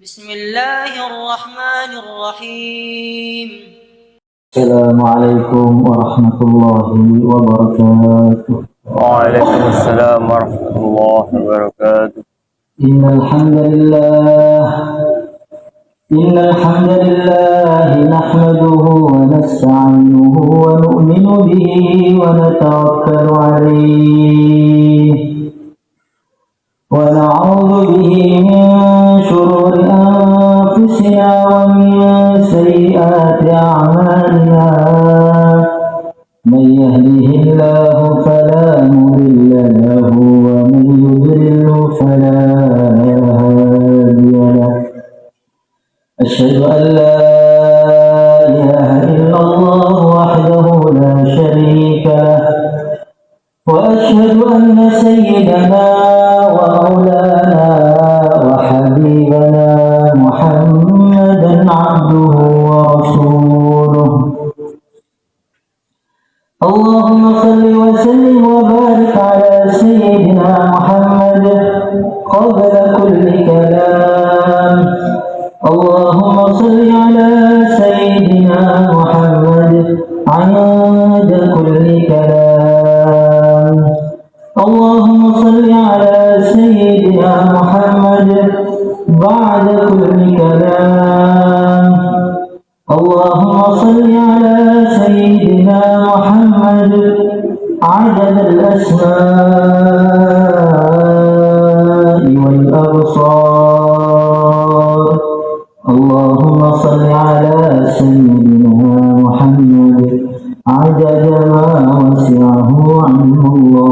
بسم الله الرحمن الرحيم. السلام عليكم ورحمة الله وبركاته. وعليكم السلام ورحمة الله وبركاته. إن الحمد لله نحمده ونستعينه ونؤمن به ونتوكل عليه ونعوذ به من شرور أنفسنا ومن سيئات أعمالنا. من يهده الله فلا مضل له ومن يضلل فلا هادي له. أشهد أن لا إله إلا الله وحده لا شريك له، وأشهد أن سيدنا ومولانا وحبيبنا محمدا عبده ورسوله. اللهم صل وسلم وبارك على سيدنا محمد قبل كل كلام. اللهم صل على سيدنا محمد عند كل كلام. اللهم صل على سيدنا محمد بعد كل كلام. اللهم صل على سيدنا محمد عدد الأسماء والأبصار. اللهم صل على سيدنا محمد عدد ما وسعه عنه الله.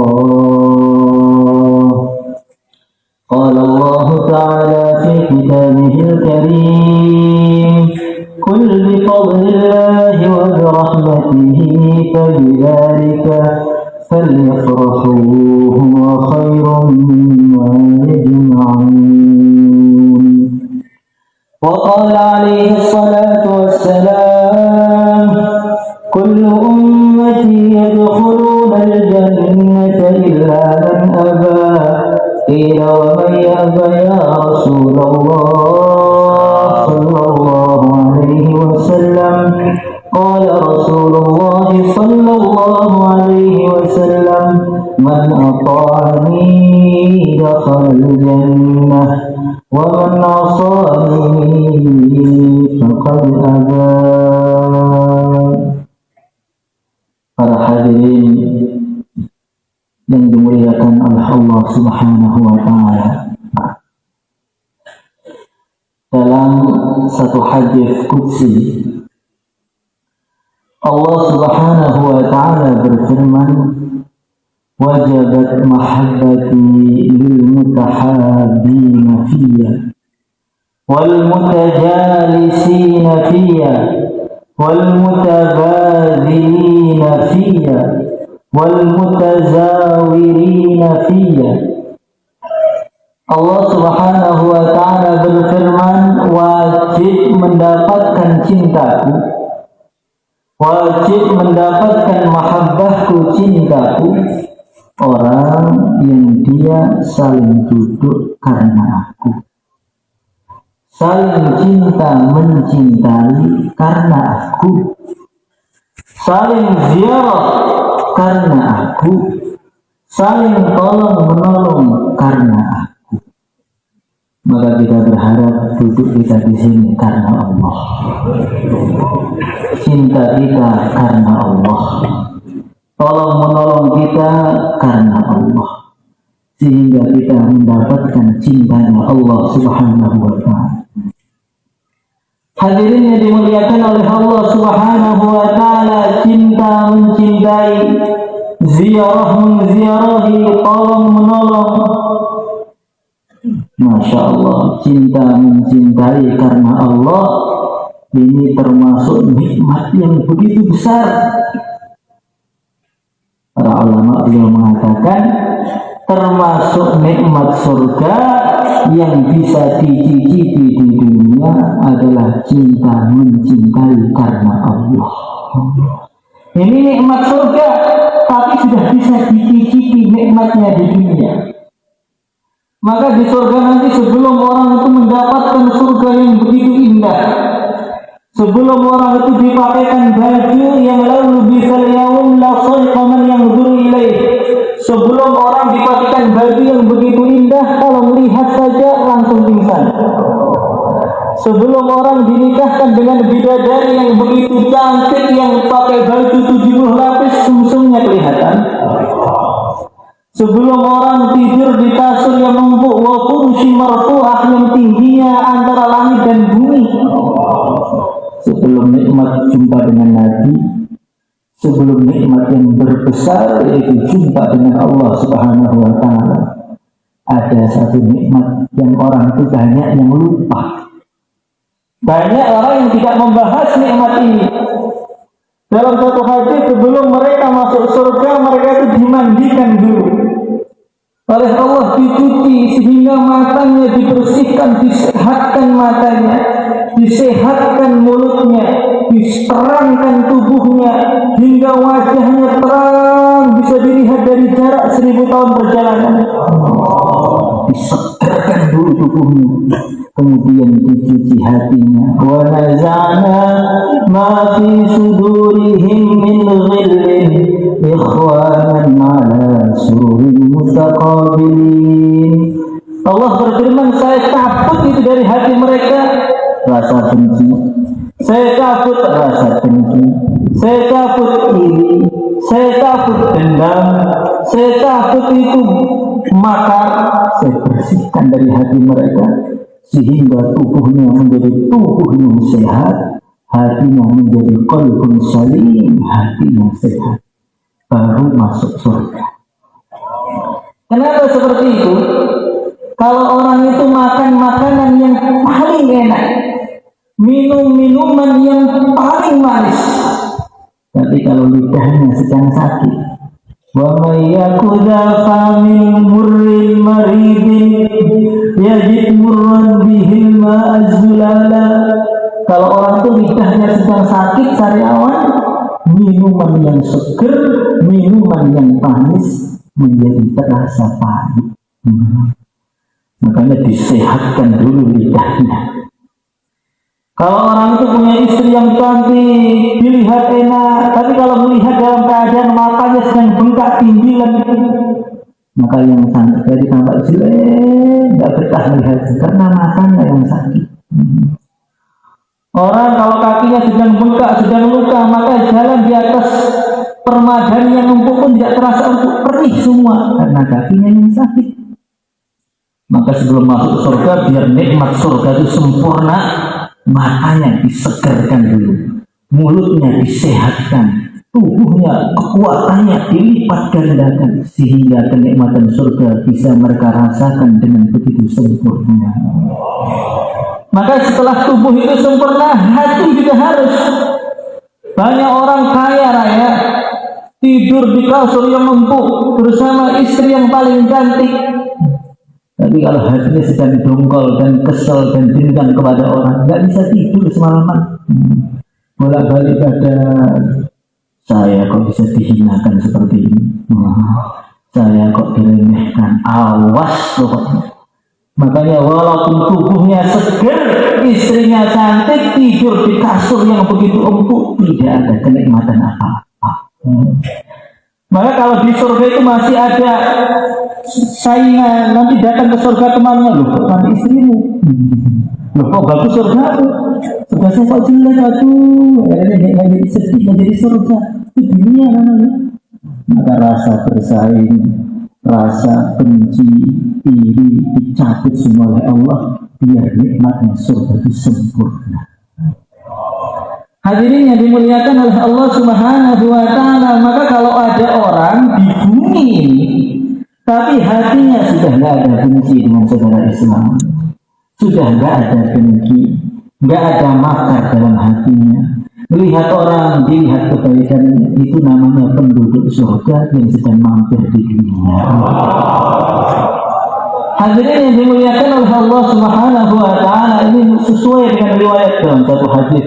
قال الله تعالى في كتابه الكريم: قل بفضل الله وبرحمته فبذلك فليفرحوا هو خير مما يجمعون. وقال عليه الصلاة والسلام: كل أمتي يدخلون الجنة إلا من أبى. قيل ومن يأبى يا رسول الله صلى الله عليه وسلم؟ قال رسول الله صلى الله عليه وسلم: من أطاعني دخل الجنة ومن عصاني فقد أبى. Para hadirin yang dimuliakan oleh Allah Subhanahu wa Ta'ala, dalam satu hadis qudsi Allah Subhanahu wa Ta'ala berfirman: wajabat mahabbati lil mutahabbina fiyya wal mutajalisina fiyya wal mutabadhilina fiyya wal mutazawirina fiyya. Allah Subhanahu wa Ta'ala berfirman, wajib mendapatkan cintaku, wajib mendapatkan mahabbahku, cintaku, orang yang dia saling duduk karena aku, saling cinta mencintai karena aku, saling ziarah karena aku, saling tolong menolong karena aku. Maka kita berharap duduk kita di sini karena Allah, cinta kita karena Allah, tolong menolong kita karena Allah, sehingga kita mendapatkan cintanya Allah Subhanahu wa Ta'ala. Hadirin yang dimuliakan oleh Allah Subhanahu wa Ta'ala, cinta mencintai, ziarah menziarahi, tolong menolong. Masya Allah, cinta mencintai karena Allah ini termasuk nikmat yang begitu besar. Para ulama beliau mengatakan termasuk nikmat surga yang bisa dicicipi di dunia adalah cinta mencintai karena Allah. Ini nikmat surga, tapi sudah bisa dicicipi nikmatnya di dunia. Maka di surga nanti sebelum orang itu mendapatkan surga Sebelum orang itu dipakaikan baju yang lalu bisal yaum la sayqa man yanzuru ilaih. Sebelum orang dipakaikan baju yang begitu indah, kalau melihat saja langsung pingsan. Sebelum orang dinikahkan dengan bidadari yang begitu cantik, yang pakai baju 70 lapis, sumsumnya kelihatan. Sebelum orang tidur di kasur yang empuk, wa furusyin marfu'ah, yang tingginya antara langit dan bumi. Sebelum nikmat jumpa dengan Nabi, sebelum nikmat yang berbesar yaitu jumpa dengan Allah Subhanahu wa Ta'ala, ada satu nikmat yang orang itu banyak yang lupa. Banyak orang yang tidak membahas nikmat ini. Dalam satu hadis, sebelum mereka masuk surga, mereka itu dimandikan dulu oleh Allah, dicuci sehingga matanya dibersihkan, disehatkan matanya, disehatkan mulutnya, diterangkan tubuhnya hingga wajahnya terang, bisa dilihat dari jarak 1000 tahun perjalanan. Disegarkan dulu tubuhnya, kemudian dicuci hatinya. Wa nazana ma fi sudurihim min ghillin ikhwanan ala sururin mustaqabilin. Allah berfirman, saya cabut itu dari hati mereka rasa benci, saya cabut rasa dengki, saya cabut iri, saya cabut dendam, saya cabut itu makar, saya bersihkan dari hati mereka sehingga tubuhnya menjadi tubuh yang sehat, hatinya menjadi qalbun salim, hati yang sehat, baru masuk surga. Kenapa seperti itu? Kalau orang itu makan makanan yang paling enak, minum minuman yang paling manis, tapi kalau lidahnya sedang sakit, wa may yakudha famil murril maridin yajid murran bihil ma'azzulala. Kalau orang itu lidahnya sedang sakit sariawan, minuman yang seger, minuman yang manis menjadi terasa pahit. Makanya disehatkan dulu lidahnya. Kalau orang itu punya istri yang cantik, dilihat enak, tapi kalau melihat dalam keadaan matanya sedang bengkak timbilan, maka yang cantik dari tampak jelek, tidak betah melihat karena matanya yang sakit. Orang kalau kakinya sedang bengkak, sedang luka, maka jalan di atas permadani yang empuk pun tidak terasa empuk, perih semua karena kakinya yang sakit. Maka sebelum masuk surga, biar nikmat surga itu sempurna, matanya disegarkan dulu, mulutnya disehatkan, tubuhnya, kekuatannya dilipat gandakan, sehingga kenikmatan surga bisa mereka rasakan dengan begitu sempurna. Maka setelah tubuh itu sempurna, hati juga harus. Banyak orang kaya raya tidur di kasur yang empuk bersama istri yang paling cantik, tapi kalau hatinya sedang dongkol dan kesel dan dendam kepada orang, nggak bisa tidur semalaman. Bolak-balik badan, saya kok bisa dihinakan seperti ini, saya kok diremehkan, awas pokoknya. Makanya walaupun tubuhnya seger, istrinya cantik, tidur di kasur yang begitu empuk, tidak ada kenikmatan apa-apa. Maka kalau di surga itu masih ada saingan, nanti datang ke surga temannya, loh nanti istrimu, loh kok bagus surga aku, surga saya kok jelek, aduh, nggak jadi sedih, nggak jadi surga, itu dunia namanya. Maka rasa bersaing, rasa benci, iri dicabut semua oleh Allah, biar nikmatnya surga itu sempurna. Hadirin yang dimuliakan oleh Allah Subhanahu wa Ta'ala, maka kalau ada orang di bumi ini tapi hatinya sudah nggak ada benci dengan saudara Islam, sudah nggak ada dengki, nggak ada makar dalam hatinya, melihat orang dilihat kebaikannya, itu namanya penduduk surga yang sedang mampir di dunia. Hadirin yang dimuliakan oleh Allah Subhanahu wa Ta'ala, ini sesuai dengan riwayat dalam satu hadis.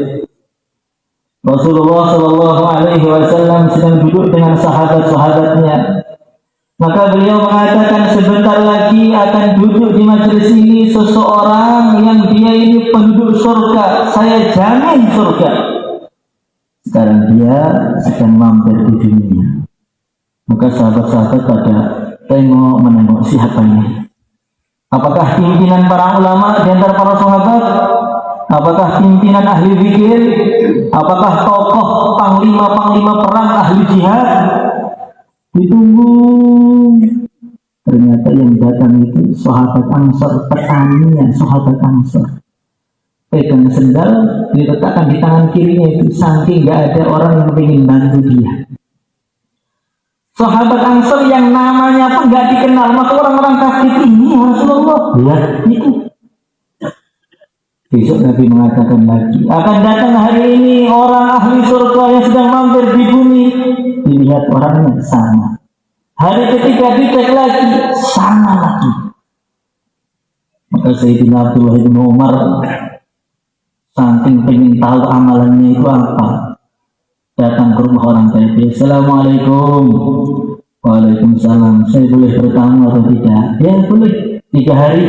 Rasulullah Shallallahu Alaihi Wasallam sedang duduk dengan sahabat-sahabatnya. Maka beliau mengatakan sebentar lagi akan duduk di majelis ini seseorang yang dia ini penduduk surga. Saya jamin surga. Sekarang dia sedang mampir di dunia. Maka sahabat-sahabat pada tengok menengok siapa ini. Apakah pimpinan para ulama di antara para sahabat? Apakah pimpinan ahli zikir? Apakah tokoh panglima-panglima perang ahli jihad? Ditunggu. Ternyata yang datang itu sahabat Ansor, petani sahabat Ansor. Pegang sendal diletakkan di tangan kirinya itu, saking gak ada orang yang ingin bantu dia. Sahabat Ansor yang namanya pun gak dikenal, maka orang-orang kafir ini Rasulullah lihat itu. Besok Nabi mengatakan lagi, akan datang hari ini orang ahli surga yang sedang mampir di bumi. Dilihat orangnya sama. Hari ketiga dicek lagi, sama lagi. Maka Sayyidina Abdullah bin Umar saking pengen tahu amalannya itu apa, datang ke rumah orang tadi. Assalamualaikum. Waalaikumsalam. Saya boleh bertamu atau tidak? Ya boleh. 3 hari.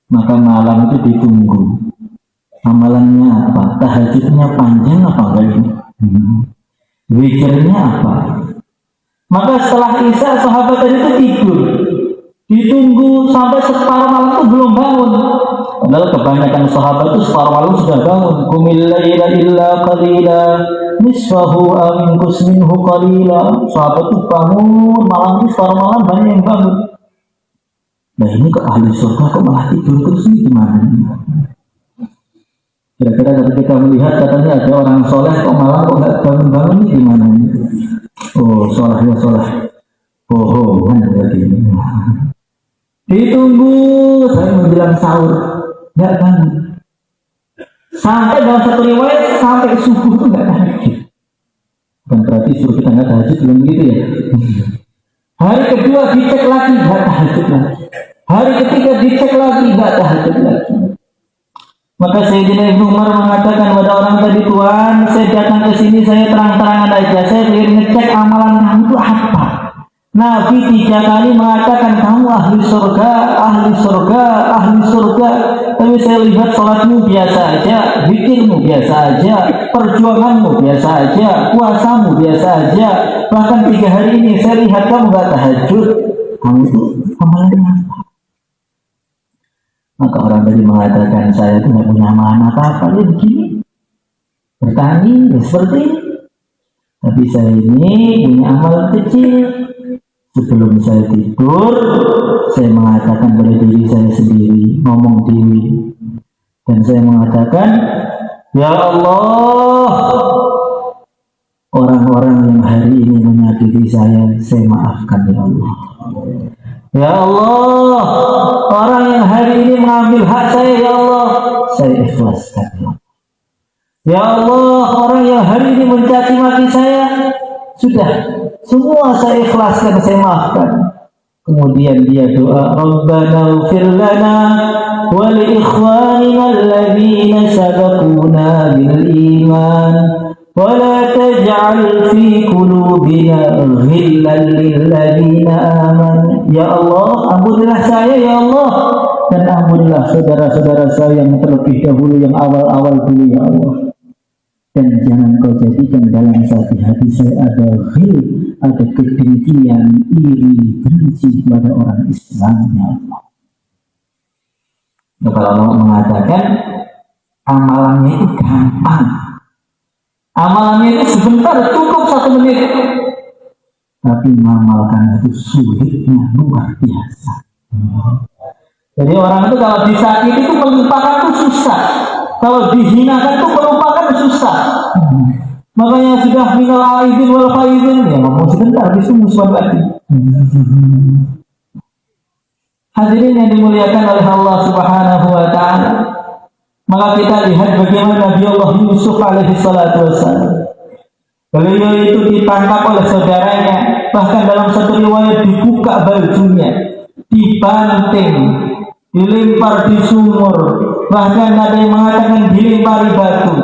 Maka malam itu ditunggu. Amalannya apa? Tahajudnya panjang apa enggak ini? Witirnya apa? Maka setelah Isya sahabat tadi itu tidur. Ditunggu sampai separuh malam itu belum bangun. Padahal kebanyakan sahabat itu separuh malam sudah bangun. Qumil laila illa qalila nisfahu aw minqus minhu qalila. Sahabat itu bangun malam itu separuh malam banyak yang bangun. Nah ini kok ahli surga kok malah tidur terus ini gimana? Kira-kira kalau kita melihat katanya ada orang soleh kok malah kok nggak bangun-bangun ini gimana? Oh soleh ya soleh. Bohongan berarti. Ditunggu saya menjelang sahur nggak bangun. Sampai dalam satu riwayat sampai subuh itu nggak tahajud. Bukan berarti suruh kita nggak tahajud belum begitu ya? Hari kedua dicek lagi nggak tahajud lagi. Hari ketiga dicek lagi nggak tahajud lagi. Maka Sayyidina Ibnu Umar mengatakan pada orang tadi, Tuhan, saya datang ke sini saya terang-terangan aja, saya ingin ngecek amalan kamu itu apa. Nabi 3 kali mengatakan kamu ahli surga, ahli surga, ahli surga. Tapi saya lihat sholatmu biasa aja, zikirmu biasa aja, perjuanganmu biasa aja, puasamu biasa aja. Bahkan 3 hari ini saya lihat kamu gak tahajud. Kamu itu amalannya apa? Maka orang tadi mengatakan saya tidak punya amalan apa-apa. Ya begini, bertani ya seperti ini. Tapi saya ini punya amalan kecil. Sebelum saya tidur, saya mengatakan pada diri saya sendiri, ngomong diri. Dan saya mengatakan, Ya Allah, orang-orang yang hari ini menyakiti saya maafkan ya Allah. Ya Allah, orang yang hari ini mengambil hak saya, ya Allah, saya ikhlaskan ya Allah. Ya Allah, orang yang hari ini mencaci maki saya, sudah, semua saya ikhlaskan, saya maafkan. Kemudian dia doa, Rabbana ighfir lana wa li ikhwanina alladhina sabaquna bil iman wa la taj'al fi qulubina ghillan lil ladzina amanu. Ya Allah, ampunilah saya ya Allah, dan ampunilah saudara-saudara saya yang terlebih dahulu, yang awal-awal dulu ya Allah. Dan jangan kau jadikan dalam hati saya ada ghil, ada kedengkian, iri, benci kepada orang Islam ya Allah. Maka Allah mengatakan amalannya itu gampang, amalannya itu sebentar, cukup 1 menit. Tapi mengamalkan itu sulitnya luar biasa. Jadi orang itu kalau disakiti itu melupakan itu susah, kalau dihinakan itu melupakan susah. Makanya sudah minal aidin wal faidin, ya ngomong sebentar, habis itu musuhan lagi. Hadirin yang dimuliakan oleh Allah Subhanahu wa Ta'ala, maka kita lihat bagaimana Nabi Allah Yusuf alaihi salatu wassalam. Beliau itu ditangkap oleh saudaranya, bahkan dalam satu riwayat dibuka bajunya, dibanting, dilempar di sumur, bahkan ada yang mengatakan dilempari batu.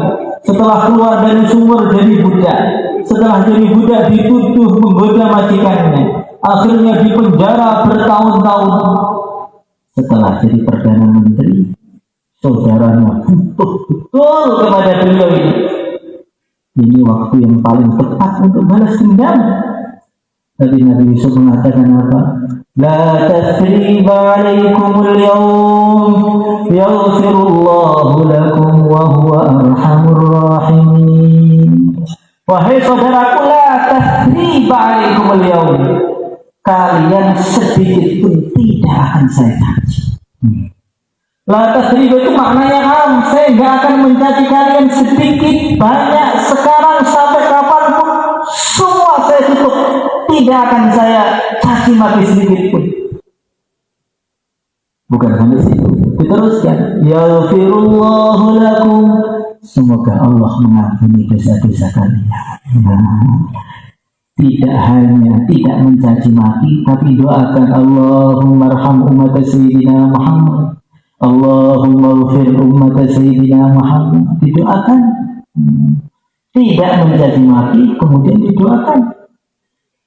Setelah keluar dari sumur jadi budak. Setelah jadi budak dituduh menggoda majikannya. Akhirnya dipenjara bertahun-tahun. Setelah jadi Perdana Menteri, saudaranya butuh betul kepada beliau ini. Ini waktu yang paling tepat untuk balas dendam. Tadi Nabi Yusuf mengatakan apa? La tathriba alaikumul yawm yaghfirullahu lakum wa huwa arhamur rahimin. Wahai saudaraku, la tathriba alaikumul yawm. Kalian sedikit pun tidak akan saya caci. La tathriba itu maknanya saya tidak akan mencaci kalian sedikit, banyak, sekarang sampai kapanpun, semua saya tutup. Tidak akan saya caci maki sedikit pun. Bukan hanya itu, diteruskan. Yaghfirullahu lakum. Semoga Allah mengampuni dosa-dosa kalian. Tidak hanya tidak mencaci maki, tapi doakan Allahumma arham umat Sayyidina Muhammad. Allahumma ghfir umat Sayyidina Muhammad. Didoakan. Tidak mencaci maki, kemudian didoakan.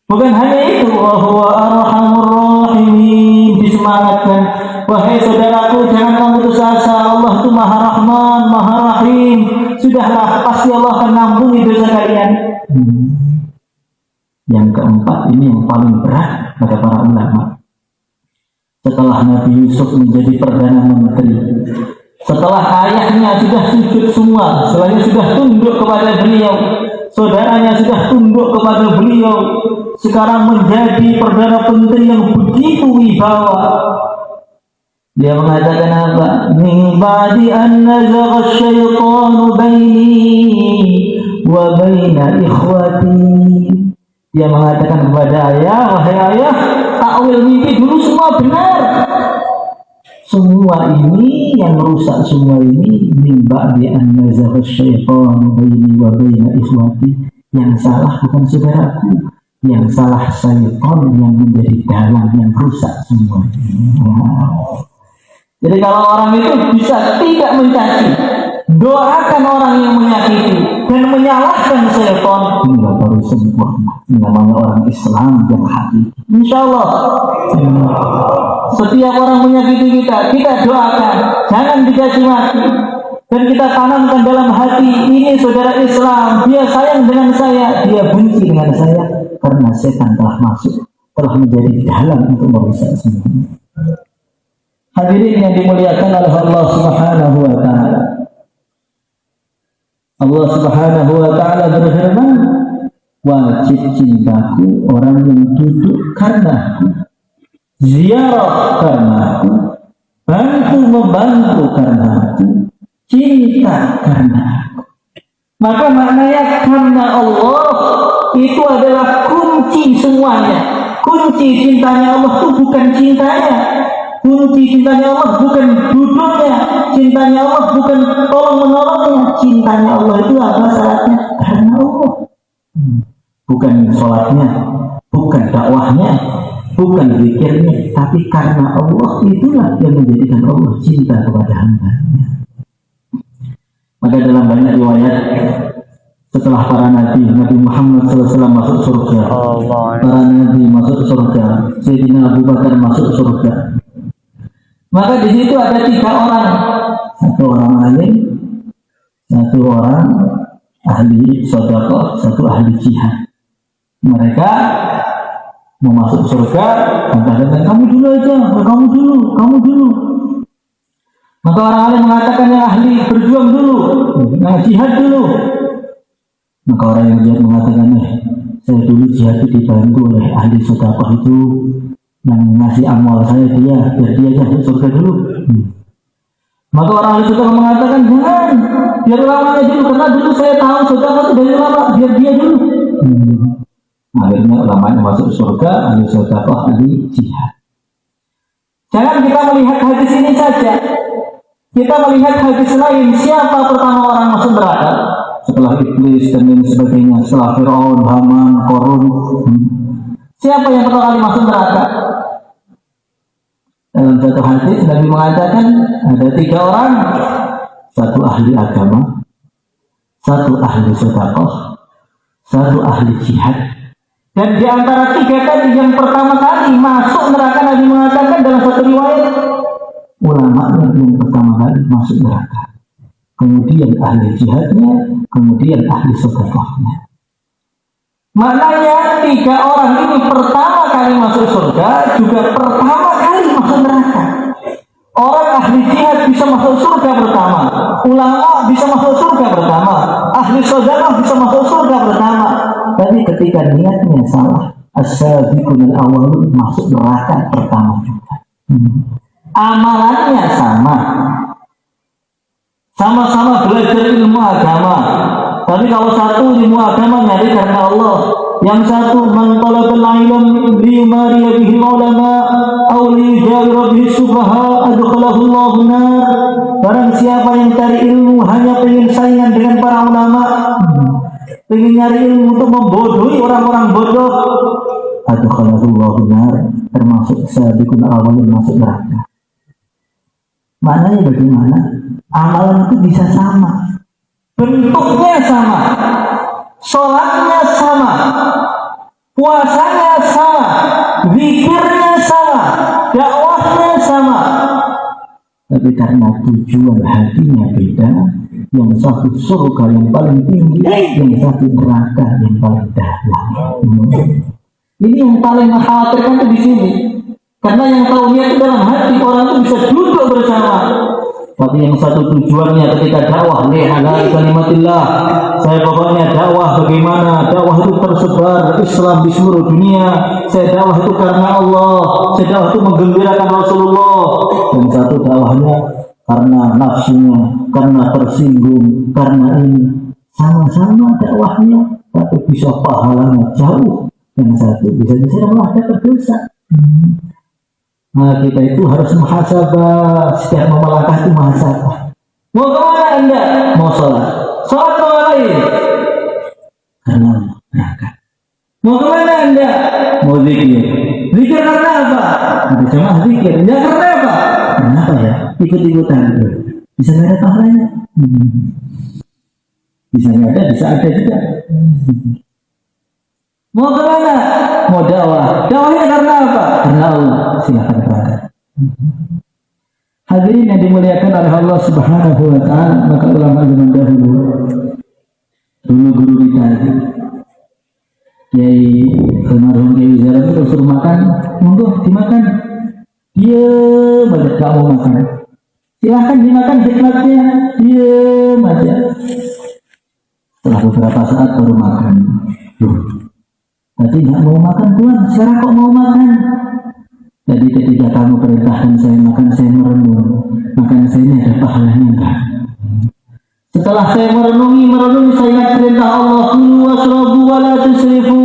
Bukan hanya itu, wa huwa arhamur rahimin, disemangatkan. Wahai saudaraku, jangan kamu putus asa, Allah itu Maha Rahman, Maha Rahim. Sudahlah, pasti Allah akan mengampuni dosa kalian. Yang keempat, ini yang paling berat pada para ulama. Setelah Nabi Yusuf menjadi Perdana Menteri, setelah ayahnya sudah sujud semua, selain sudah tunduk kepada beliau, saudaranya sudah tunduk kepada beliau, sekarang menjadi Perdana Menteri yang begitu wibawa. Dia mengatakan apa? Min ba'di an nazagha asyaitanu baini wa baina ikhwati. Dia mengatakan kepada ayah, wahai ayah, takwil mimpi dulu semua benar. Semua ini yang merusak semua ini min ba'di an nazagha asyaitanu baini wa baina ikhwati. Yang salah bukan saudaraku, yang salah syaitan yang menjadi dalang yang rusak semua ini. Jadi kalau orang itu bisa tidak mencaci, doakan orang yang menyakiti dan menyalahkan syaitan, inilah baru sempurna. Ini namanya orang Islam yang hakiki. Insya Allah setiap orang menyakiti kita doakan, jangan dicaci maki, dan kita tanamkan dalam hati, ini saudara Islam, dia sayang dengan saya, dia benci dengan saya, karena setan telah masuk, telah menjadi dalang untuk merusak semuanya. Hadirin yang dimuliakan oleh Allah Subhanahu wa taala. Allah Subhanahu wa taala berfirman, wajib cintaku orang yang duduk karenaku, ziarah karenaku, bantu membantu karenaku, cinta karenaku. Maka maknanya karena Allah itu adalah kunci semuanya. Kunci cintanya Allah itu bukan cintanya. Kunci cintanya Allah bukan duduknya, cintanya Allah bukan tolong menolongnya, cintanya Allah itu apa syaratnya? Karena Allah. Bukan sholatnya, bukan dakwahnya, bukan zikirnya, tapi karena Allah, itulah yang menjadikan Allah cinta kepada hamba-Nya. Maka dalam banyak riwayat, setelah para nabi, Nabi Muhammad SAW masuk surga, para nabi masuk surga, Sayyidina Abu Bakar masuk surga. Maka di situ ada 3 orang, 1 orang alim, 1 orang ahli sedekah, 1 ahli jihad. Mereka mau masuk surga, katakan kamu dulu aja, kamu dulu. Maka orang alim mengatakan yang ahli berjuang dulu, yang jihad dulu. Maka orang yang jihad mengatakan, saya dulu jihad dibantu oleh ahli sedekah itu. Yang ngasih amal saya biar dia masuk surga dulu. Maka orang ahli sedekah mengatakan jangan, biar ulamanya dulu, karena dulu saya tahu sedekah itu dari ulama, biar dia dulu. Akhirnya ulamanya masuk surga, ahli sedekah, ahli jihad. Jangan kita melihat hadis ini saja, kita melihat hadis lain. Siapa pertama orang masuk neraka? Setelah iblis dan lain sebagainya, setelah Fir'aun, Haman, Qarun, siapa yang pertama kali masuk neraka? Dalam satu hadis Nabi mengatakan ada 3 orang, 1 ahli agama, satu ahli sedekah, satu ahli jihad. Dan di antara tiga tadi yang pertama kali masuk neraka, Nabi mengatakan dalam satu riwayat, ulama yang pertama kali masuk neraka, kemudian ahli jihadnya, kemudian ahli sedekahnya. Maknanya tiga orang ini pertama kali masuk surga juga pertama kali masuk neraka. Orang ahli jihad bisa masuk surga pertama, ulama bisa masuk surga pertama, ahli sedekah bisa masuk surga pertama. Tapi ketika niatnya salah, as-sabiqun al-awwalun masuk neraka pertama juga. Amalannya sama-sama belajar ilmu agama. Tapi kalau satu ilmu agama nyari karena Allah, yang satu man talabal ilm liyumari bihi ulama aw liyujawir bihi sufaha adkhalahu Allahu nar. Barang siapa yang cari ilmu hanya ingin saingan dengan para ulama, ingin nyari ilmu untuk membodohi orang-orang bodoh, adkhalahu Allahu nar, termasuk sabiqun awalun masuk neraka. Maknanya bagaimana? Amalan itu bisa sama, bentuknya sama, sholatnya sama, puasanya sama, zikirnya sama, dakwahnya sama, tapi karena tujuan hatinya beda, yang satu surga yang paling tinggi, yang satu neraka yang paling dalam. Ini yang paling mengkhawatirkan itu di sini, karena yang tahu niat itu dalam hati orang itu bisa duduk bersama. Tapi yang satu tujuannya ketika dakwah, li'ala kalimatillah, saya pokoknya dakwah bagaimana, dakwah itu tersebar Islam di seluruh dunia, saya dakwah itu karena Allah, saya dakwah itu menggembirakan Rasulullah. Yang satu dakwahnya karena nafsunya, karena tersinggung, karena ini. Sama-sama dakwahnya, tapi bisa pahalanya jauh. Yang satu bisa-bisa malah dapat dosa. Nah, kita itu harus muhasabah, setiap mau melangkah itu muhasabah. Mau kemana Anda? Mau sholat. Sholat mau ngapain? Karena neraka. Mau kemana Anda? Mau zikir. Zikir karena apa? Ada jamaah zikir. Ya karena apa? Kenapa ya? Ikut-ikutan. Bisa nggak ada pahalanya? Bisa nggak ada, bisa ada juga. Mau kemana? Mau dakwah. Dakwahnya karena apa? Karena Allah. Silakan berangkat. Hadirin yang dimuliakan oleh Allah Subhanahu wa Ta'ala, maka ulama zaman dahulu, guru kita, Kiai almarhum Kiai Zara itu suruh makan, monggo dimakan. Diam aja, gak mau makan. Silakan dimakan hikmatnya, diam aja. Setelah beberapa saat baru makan. Tadi nggak mau makan Tuhan, sekarang kok mau makan? Jadi ketika kamu perintahkan saya makan, saya merenung. Makan saya ini ada pahalanya enggak? Setelah saya merenungi, saya ingat perintah Allah, kulu wasrabu wa la tusrifu.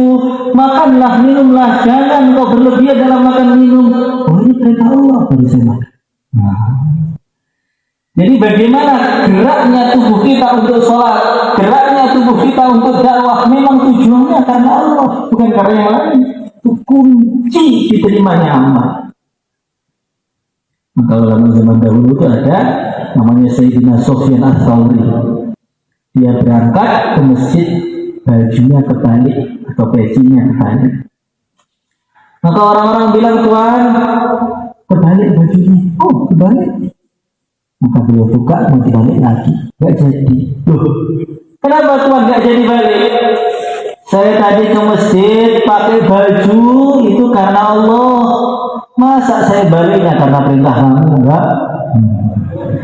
Makanlah, minumlah, jangan kau berlebihan dalam makan minum. Oh, ini perintah Allah, baru saya makan. Nah. Jadi bagaimana geraknya tubuh kita untuk sholat, geraknya tubuh kita untuk dakwah, memang tujuannya karena Allah, bukan karena yang lain. Itu kunci diterimanya amal. Maka ulama zaman dahulu itu ada namanya Sayyidina Sufyan Ats-Tsauri. Dia berangkat ke masjid, bajunya kebalik atau pecinya kebalik. Maka orang-orang bilang, Tuhan, kebalik bajunya. Oh, kebalik. Maka beliau buka, mau dibalik lagi, nggak jadi. Loh, kenapa Tuhan nggak jadi balik? Saya tadi ke masjid pakai baju itu karena Allah. Masa saya baliknya karena perintah kamu? Enggak.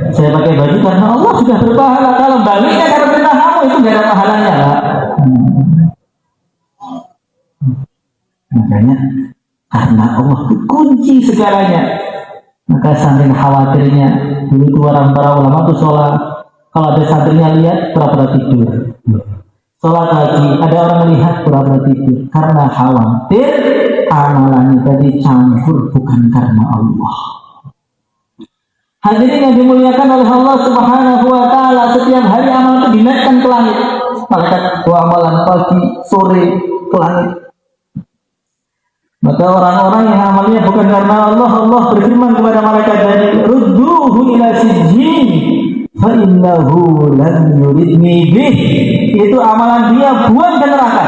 Saya pakai baju karena Allah sudah berpahala. Kalau baliknya karena perintah kamu itu nggak ada pahalanya, enggak. Makanya karena Allah itu kunci segalanya. Maka saking khawatirnya dulu itu para ulama itu sholat, kalau ada santrinya lihat pura-pura tidur. Sholat lagi, ada orang lihat pura-pura tidur karena khawatir amalannya tadi campur bukan karena Allah. Hadirin yang dimuliakan oleh Allah Subhanahu wa Ta'ala, setiap hari amal itu dinaikkan ke langit. Malaikat dua amalan pagi, sore ke langit. Maka orang-orang yang amalnya bukan karena Allah, Allah berfirman kepada malaikat tadi, "Rudduhu ila sijjin fa innahu lan yuridni bih. Itu amalan dia buang ke neraka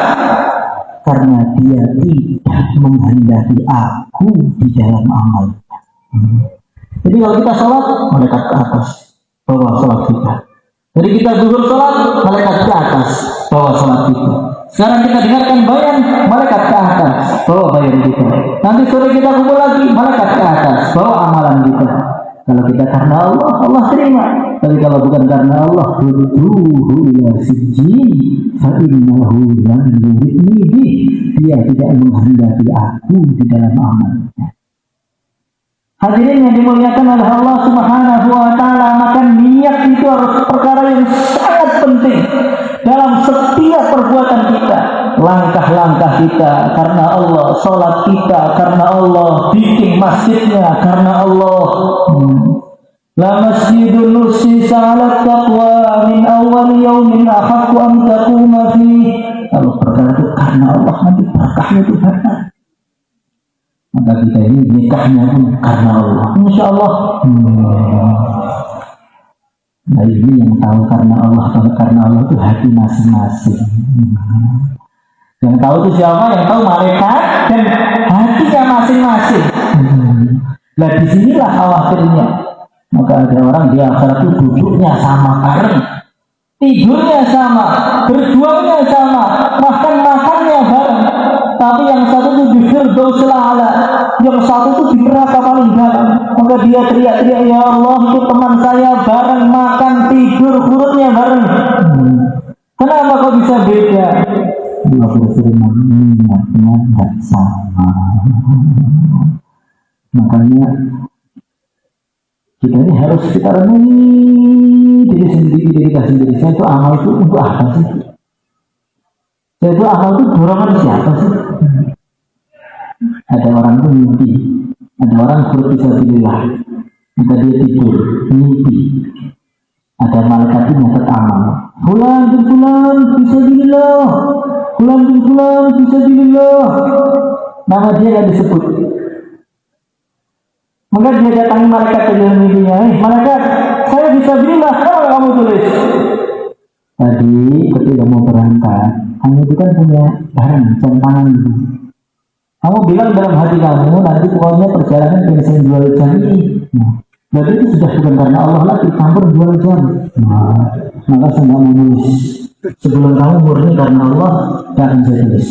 karena dia tidak menghendaki aku di dalam amalnya. Jadi kalau kita sholat, malaikat ke atas bawa sholat kita. Jadi kita zuhur sholat, malaikat ke atas bawa sholat kita. Sekarang kita dengarkan bayan, malaikat ke atas bawa bayan kita. Nanti sore kita kumpul lagi, malaikat ke atas bawa amalan kita. Kalau kita karena Allah, Allah terima. Tapi kalau bukan karena Allah, Ruduhu ila sijjin fa innahu lan yuridni bih. Dia tidak menghendaki aku di dalam amalnya. Hadirin yang dimuliakan oleh Allah Subhanahu wa taala, maka niat itu harus perkara yang sangat penting dalam setiap perbuatan kita. Langkah-langkah kita karena Allah, salat kita karena Allah, bikin masjidnya karena Allah. La masjidun nussisa 'ala taqwa min awwal yaumin ahaqqu an taquma fi. Kalau perkara itu karena Allah, nanti berkahnya itu banyak. Maka kita ini nikahnya pun karena Allah, insya Allah. Nah ini yang tahu karena Allah, karena Allah itu hati masing-masing. Yang tahu itu siapa? Yang tahu malaikat dan hatinya masing-masing. Nah disinilah khawatirnya. Maka ada orang di akhirat itu duduknya sama bareng, tidurnya sama, berjuangnya sama, makannya bareng. Tapi yang satu itu di Firdausil A'la, yang satu itu di neraka paling dalam. Maka dia teriak-teriak, ya Allah, itu teman saya bareng makan, tidur, perutnya bareng. Kenapa kok bisa beda? Allah berfirman, niatnya tidak sama. Makanya kita ini harus kita renungi diri kita sendiri. Saya itu amal itu untuk apa sih? Saya itu amal itu dorongan siapa sih? Ada orang itu mimpi, ada orang berfisabilillah, maka dia tidur, mimpi. Ada malaikat itu nyatet amal. Fulan bin fulan fisabilillah, fulan bin fulan fisabilillah. Nama dia yang disebut. Maka dia datangi malaikat ke dalam mimpinya. Malaikat, saya fisabilillah, apa kamu tulis? Tadi ketika mau berangkat, kamu itu kan punya barang, jam tangan itu. Kamu bilang dalam hati kamu, nanti pokoknya perjalanan yang saya jual jam ini. Berarti itu sudah bukan karena Allah lagi, campur jual jam. Maka saya mau menulis. Sebelum kamu murni karena Allah, jangan saya tulis.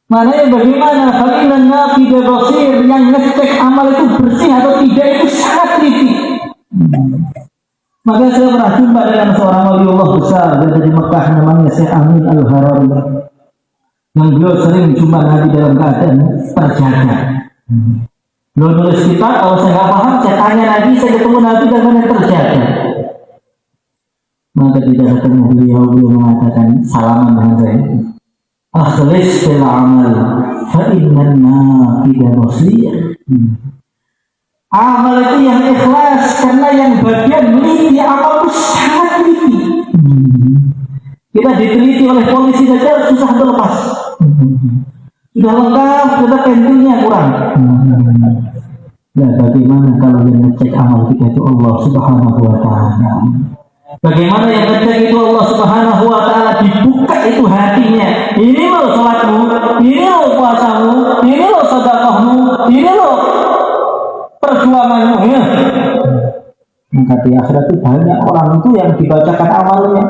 Maknanya bagaimana? Fa'inna naqidah basir, yang ngecek amal itu bersih atau tidak itu sangat teliti. Maka saya pernah jumpa dengan seorang waliullah besar dari Mekah, namanya Syekh Amin Al-Harari, yang beliau sering jumpa Nabi dalam keadaan terjaga. Beliau nulis kitab, kalau saya nggak paham, saya tanya Nabi, saya ketemu Nabi dalam keadaan terjaga. Maka tidak ketemu beliau mengatakan salaman dengan saya. Akhlis fil amal, fa inna naqidah basir. Amal itu yang ikhlas, karena yang bagian teliti, amal itu sangat teliti. Kita diteliti oleh polisi saja susah terlepas. Sudah lengkap, kita pentilnya kurang. Nah, bagaimana kalau yang ngecek amal kita itu Allah Subhanahu wa ta'ala? Bagaimana yang ngecek itu Allah Subhanahu wa ta'ala, dibuka itu hatinya. Ini loh sholatmu, ini loh puasamu, ini loh sedekahmu, ini loh perjuanganmu ya. Maka di akhirat itu banyak orang itu yang dibacakan amalnya.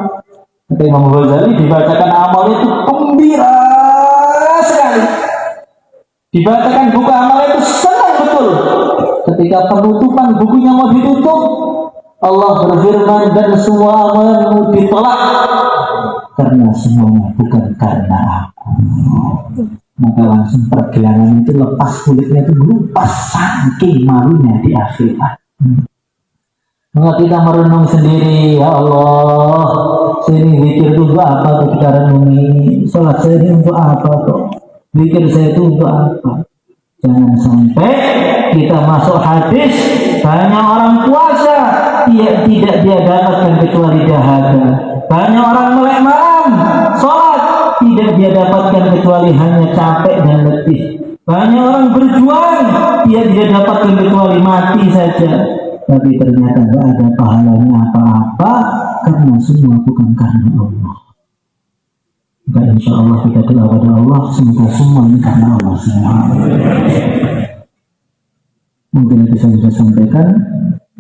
Kata Imam Ghazali, dibacakan amalnya itu gembira sekali. Dibacakan buku amalnya itu senang betul. Ketika penutupan bukunya mau ditutup, Allah berfirman, dan semua amalmu ditolak karena semuanya bukan karena aku. Maka langsung pergelangan itu lepas, kulitnya itu lepas, saking malunya di akhirat. Maka kita merenung sendiri, ya Allah, saya ini zikir itu untuk apa tuh kita renungi, sholat saya ini untuk apa tuh, zikir saya itu untuk apa. Jangan sampai kita masuk hadis, banyak orang puasa tidak dia dapatkan kecuali dahaga. Banyak orang melek malam, sholat tidak dia dapatkan kecuali hanya capek dan letih. Banyak orang berjuang, dia dapatkan kecuali mati saja. tapi ternyata nggak ada pahalanya apa-apa karena semua bukan karena Allah. Maka insya Allah kita doa pada Allah semoga semua ini karena Allah semua. Mungkin itu saya sudah sampaikan,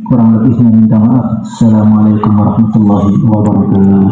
kurang lebihnya minta maaf. Assalamualaikum warahmatullahi wabarakatuh.